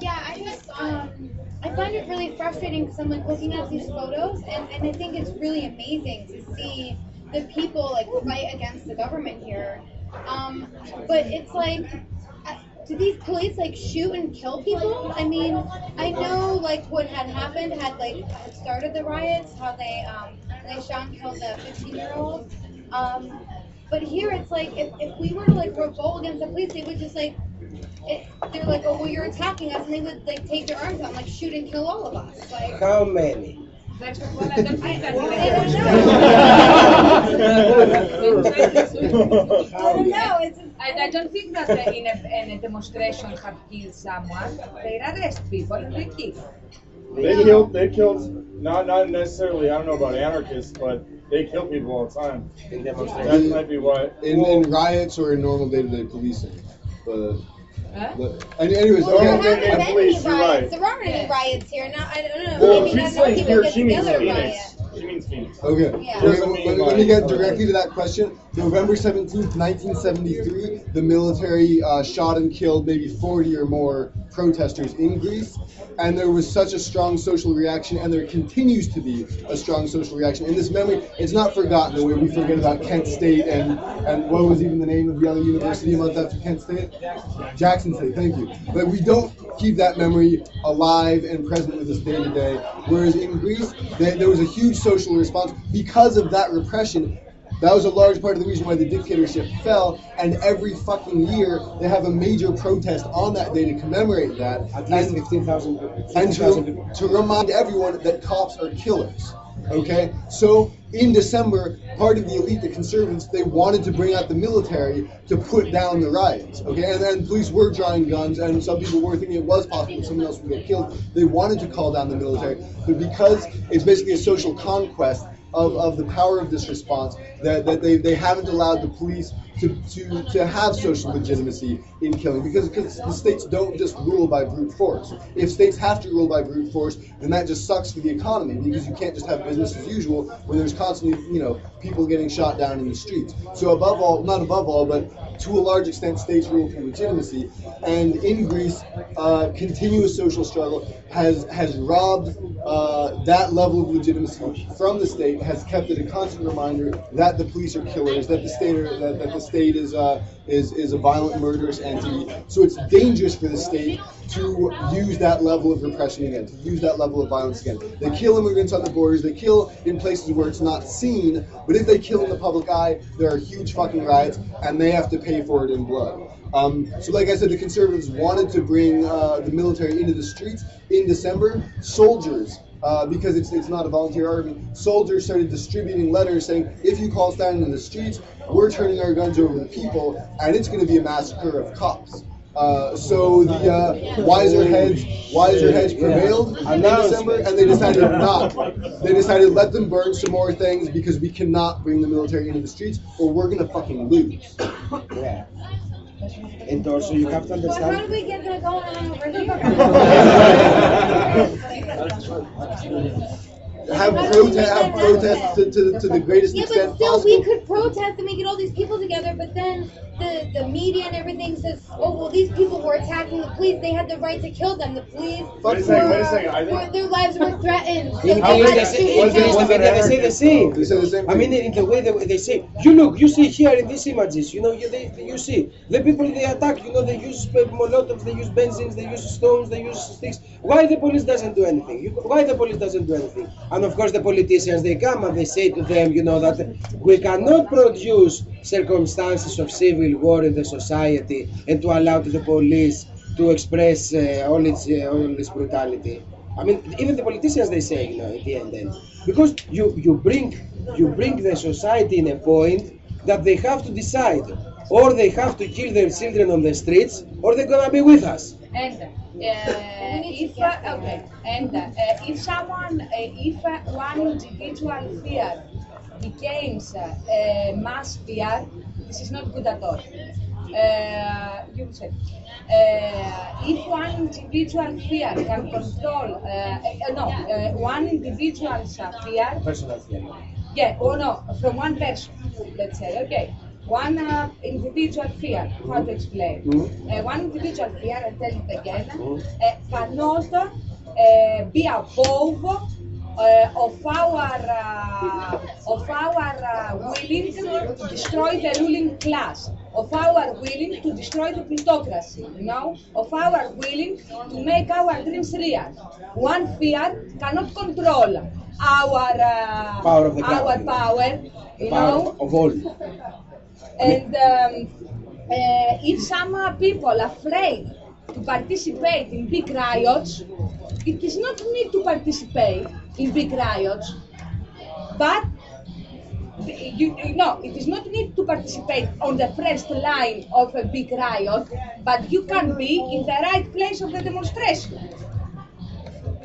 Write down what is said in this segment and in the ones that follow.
Yeah, I find it really frustrating because I'm like looking at these photos and I think it's really amazing to see the people like fight against the government here. But it's like, do these police like shoot and kill people? I mean, I know like what had happened had started the riots, how they shot and killed the 15-year-old. But here it's like if we were to like revolt against the police, they would just like they're like, oh well, you're attacking us, and they would like take their arms out and like shoot and kill all of us. Like How many? That's what I don't think I that don't know. It's I don't think that in a demonstration have killed someone. They arrest people and they kill. They killed, not necessarily, I don't know about anarchists, but they kill people all the time. In That demonstrations? might be what. In riots or in normal day-to-day policing. But anyways, well, there okay. haven't been any police, you're right. riots. There aren't any riots here. Now I don't know. Well, Maybe she's that's how saying people here, get she means together Phoenix. riot. She means Phoenix. Okay. Yeah. Let me get directly to that question. November 17th, 1973, the military shot and killed maybe 40 or more protesters in Greece. And there was such a strong social reaction, and there continues to be a strong social reaction. In this memory, it's not forgotten the way we forget about Kent State and what was even the name of the other university a month after Kent State? Jackson State, thank you. But we don't keep that memory alive and present with us day to day. Whereas in Greece, there was a huge social response because of that repression. That was a large part of the reason why the dictatorship fell, and every fucking year they have a major protest on that day to commemorate that. At least 15,000 And people. to remind everyone that cops are killers. Okay? So in December, part of the elite, the conservatives, they wanted to bring out the military to put down the riots. Okay? And then police were drawing guns, and some people were thinking it was possible someone else would get killed. They wanted to call down the military, but because it's basically a social conquest of the power of this response, that they haven't allowed the police to have social legitimacy in killing, because the states don't just rule by brute force. If states have to rule by brute force, then that just sucks for the economy, because you can't just have business as usual when there's constantly, people getting shot down in the streets. So not above all, but to a large extent, states rule through legitimacy. And in Greece, continuous social struggle has robbed that level of legitimacy from the state, has kept it a constant reminder that the police are killers, that the state is a violent, murderous entity. So it's dangerous for the state to use that level of repression again, to use that level of violence again. They kill immigrants on the borders, they kill in places where it's not seen, but if they kill in the public eye, there are huge fucking riots, and they have to pay for it in blood. So like I said, the conservatives wanted to bring the military into the streets in December. Soldiers, because it's not a volunteer army, soldiers started distributing letters saying, if you call standing in the streets, we're turning our guns over the people, and it's going to be a massacre of cops. So the wiser heads prevailed in December, and they decided not. They decided let them burn some more things, because we cannot bring the military into the streets, or we're going to fucking lose. Yeah. And also you have to Well, how understand. do we get that going on over here? Have protests to the greatest Yeah, extent but still, possible. we could protest and we get all these people together, but then the media and everything says, oh, well, these people were attacking the police. They had the right to kill them. The police, Wait a second. I think their lives were threatened. So In they India, had to shoot they say the same. They say the same I mean, in the way they say, you see here in these images, you see the people they attack, they use molotovs, they use benzines, they use stones, they use sticks. Why the police doesn't do anything? Why the police doesn't do anything? And of course the politicians, they come and they say to them, that we cannot produce circumstances of civil war in the society and to allow the police to express all its brutality. I mean, even the politicians, they say, at the end, then, because you bring the society in a point that they have to decide, or they have to kill their children on the streets, or they're gonna be with us. And if one individual fear becomes a mass fear, this is not good at all. You said, if one individual fear can control, one individual's fear, Personal fear. yeah, or no, from one person, let's say, okay. one individual fear, how to explain? One individual fear, I tell it again, cannot be above of our willing to destroy the ruling class, of our willing to destroy the plutocracy, of our willing to make our dreams real. One fear cannot control our Power of the crowd, our power, power of all. And if some people are afraid to participate in big riots, it is not need to participate in big riots, but it is not need to participate on the first line of a big riot, but you can be in the right place of the demonstration.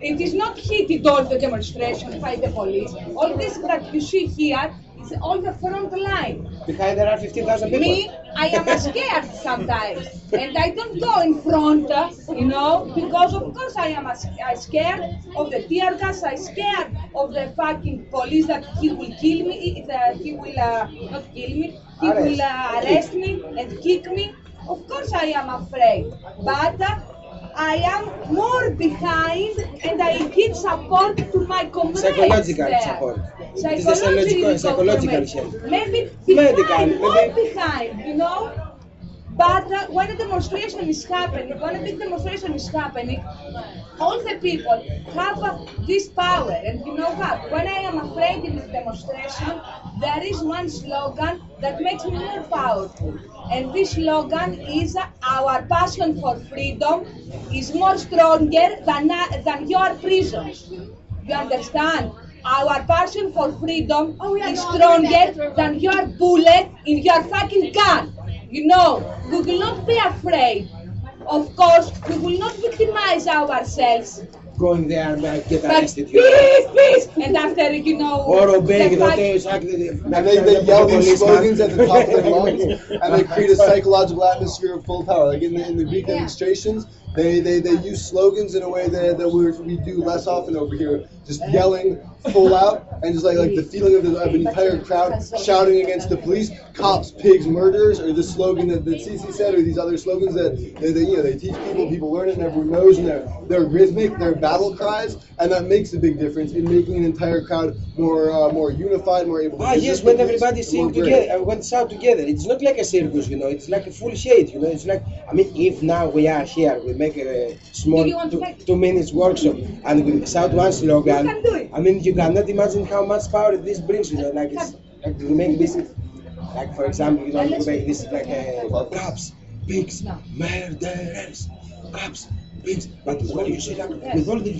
It is not heated all the demonstration by the police. All this that you see here is all the front line. Behind there are 15,000 people. Me, I am scared sometimes, and I don't go in front, because of course I am scared of the tear gas. I'm scared of the fucking police that he will kill me, that he will not kill me, he will arrest me and kick me. Of course I am afraid, but I am more behind, and I give support to my comrades. Psychological support. Psychological help. Maybe Medical, more behind, But when a demonstration is happening, when a big demonstration is happening, all the people have this power. And you know what? When I am afraid in this demonstration, there is one slogan that makes me more powerful. And this slogan is our passion for freedom is more stronger than your prisons. You understand? Our passion for freedom is stronger than your bullet in your fucking gun. We will not be afraid. Of course, we will not victimize ourselves. Go in there and get arrested. Peace! And after, or obey, and they yell these slogans at the top of their lungs, and they create a psychological atmosphere of full power. Like in the big demonstrations, they use slogans in a way that we do less often over here, just yelling full out, and just like the feeling of an entire crowd shouting against the police, cops, pigs, murderers, or the slogan that Sissy said, or these other slogans that they teach people learn it, and everyone knows, and they're rhythmic, they're battle cries, and that makes a big difference in making an entire crowd more unified, more able to yes, when everybody sing together, when shout together, it's not like a circus, it's like a full shade, it's like, if now we are here, we make a small 2 minutes workshop, and we shout one slogan, you cannot imagine how much power this brings, it's like we make this, like for example, we make this like cops, pigs, murderers, cops, pigs, but when you say like with all the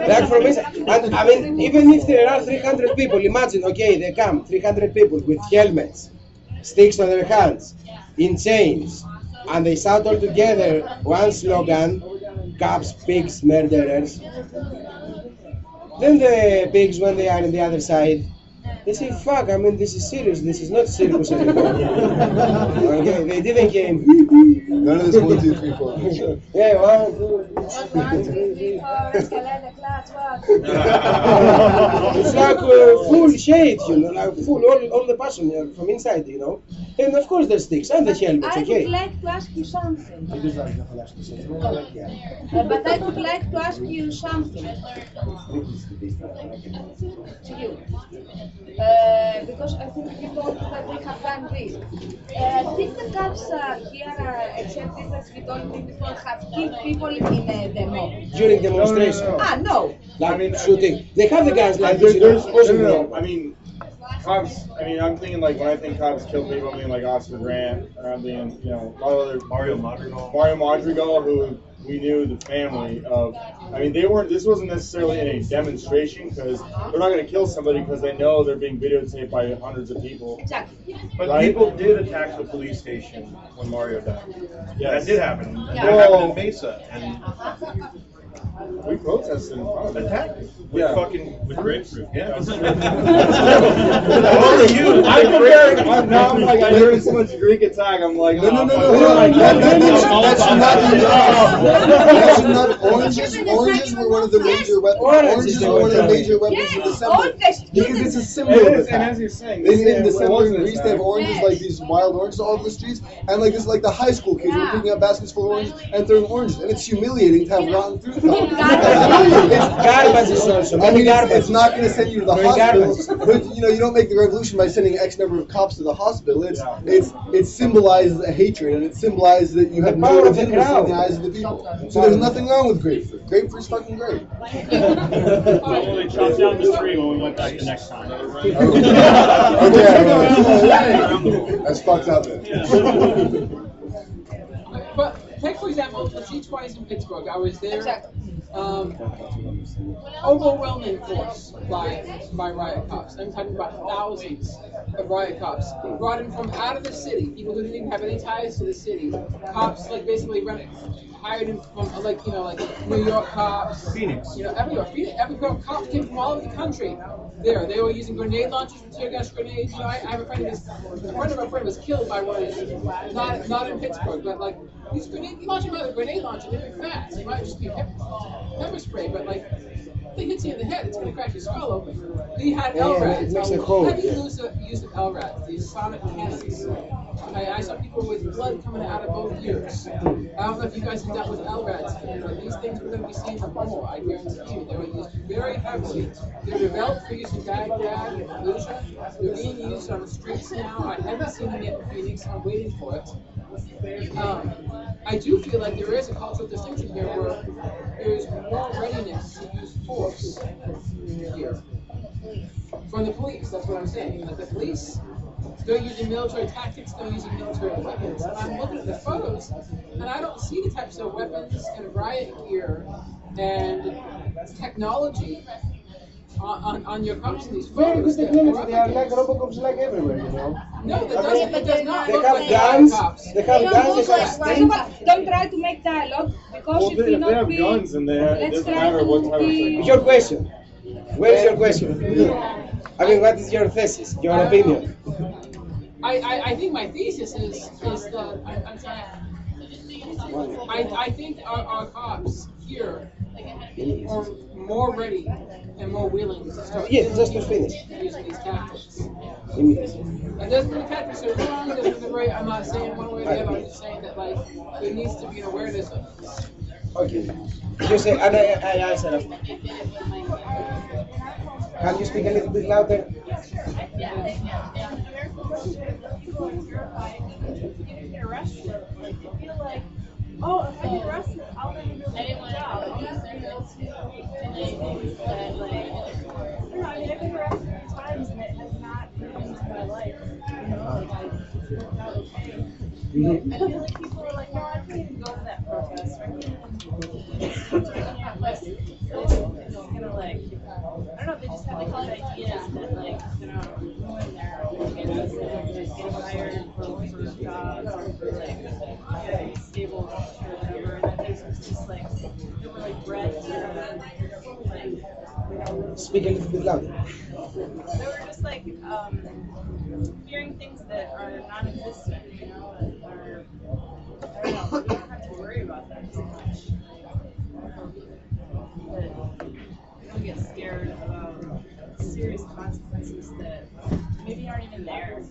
like for me, and even if there are 300 people, imagine, they come, 300 people with helmets, sticks on their hands, in chains, and they shout all together one slogan, cops, pigs, murderers. Then the pigs, when they are on the other side, they say, fuck, this is serious, this is not circus anymore. They didn't came. None of this 1, 2, 3, 4. Yeah, 1, 2, 1, 2, 3, 4, escalate, clutch, what? It's like full shade, like full, all the passion from inside, And of course the sticks and the helmets, I would like to ask you something. But I would like to ask you something. To you. Because I think you told me that we have done this. Did the cops here, except this that you told me before, have killed people in a demo? During demonstration? No. Like shooting. They have the guys like this. No. Cops, I'm thinking like when I think cops kill people, I'm thinking like Oscar Grant, or I'm thinking, a lot of other Mario Madrigal, who we knew the family of. This wasn't necessarily in a demonstration because they're not going to kill somebody because they know they're being videotaped by hundreds of people. Exactly. But people did attack the police station when Mario died. Yes. That did happen. Yeah. That happened in Mesa. And We protested in front of it. Attacked it. Yeah. With grapefruit. Yeah. Only you. Now I'm like, I heard so much Greek attack. I'm like, No. oh, That's not oranges were one of the major weapons. Oranges were one of the major weapons in December. Because it's a symbol of and attack. as you're saying, In December, we we used to have oranges, like these wild oranges all over the streets, and like this, like the high school kids were picking up baskets full of oranges and throwing oranges, and it's humiliating to have rotten fruit. It's garbage is also. I mean, garbage. it's not going to send you to the hospital, but you don't make the revolution by sending X number of cops to the hospital. It symbolizes a hatred, and it symbolizes that you have no legitimacy in the eyes of the people. So there's nothing wrong with grapefruit. Grapefruit's fucking great. Well, they chopped down the tree when we went back the next time. Okay, that's fucked up. But take for example the G20s in Pittsburgh. I was there. Overwhelming force by riot cops. I'm talking about thousands of riot cops brought in from out of the city. People who didn't even have any ties to the city. Cops basically hired in from like New York cops, Phoenix. Everywhere. Every cops came from all over the country. They were using grenade launchers and tear gas grenades. I have a friend of a friend was killed by one of these. Not in Pittsburgh, but these grenade launchers. A grenade launcher, they're fast. It might just be pepper spray, but if it hits you in the head, it's going to crack your skull open. We had LRADs. How do you use of LRADs? These sonic cannons. I saw people with blood coming out of both ears. I don't know if you guys have dealt with LRADs, but these things we're going to be seeing more. I guarantee you. They were used very heavily. They're developed for use in Baghdad and Fallujah. They're being used on the streets now. I haven't seen them yet in Phoenix. I'm waiting for it. I do feel like there is a cultural distinction here where there is more readiness to use force here. From the police, that's what I'm saying. Like the police, they're using military tactics, they're using military weapons. And I'm looking at the photos, and I don't see the types of weapons and riot gear and technology on your cops in these photos. Very good technology. They are like Robocops like everywhere, No, it does not They look have like guns. cops. They have guns. They have stakes. Don't try to make dialogue because Well, it they will not have be. guns and it Let's doesn't try matter what to type of be- technology. Your question. Where is your question? I mean, what is your thesis? Your opinion? I think my thesis is that I think our cops here are more ready and more willing to start Yes, just to finish. using these tactics. Immediately. It doesn't mean the tactics are wrong, it doesn't mean they're right. I'm not saying one way or the other. I'm just saying that there needs to be an awareness of this. Okay. You say, and I answer. Can you speak a little bit louder? Oh, if I get arrested, I'll never be able to get a job. I'll never be able to do anything that, I don't know, I've been arrested 3 times and it has not ruined my life. It's worked out okay. I feel like people are like, no, I can't even go to that protest. Or I can't even listen. It's gonna I don't know, they just have these ideas that ruin their chances of getting hired for jobs or for getting stable or whatever. And then there's just they were bred to Speak a little bit louder. they were just hearing things that are non-existent, that are, I don't know, you don't have to worry about that so much. But you don't get scared about serious consequences that maybe aren't even there.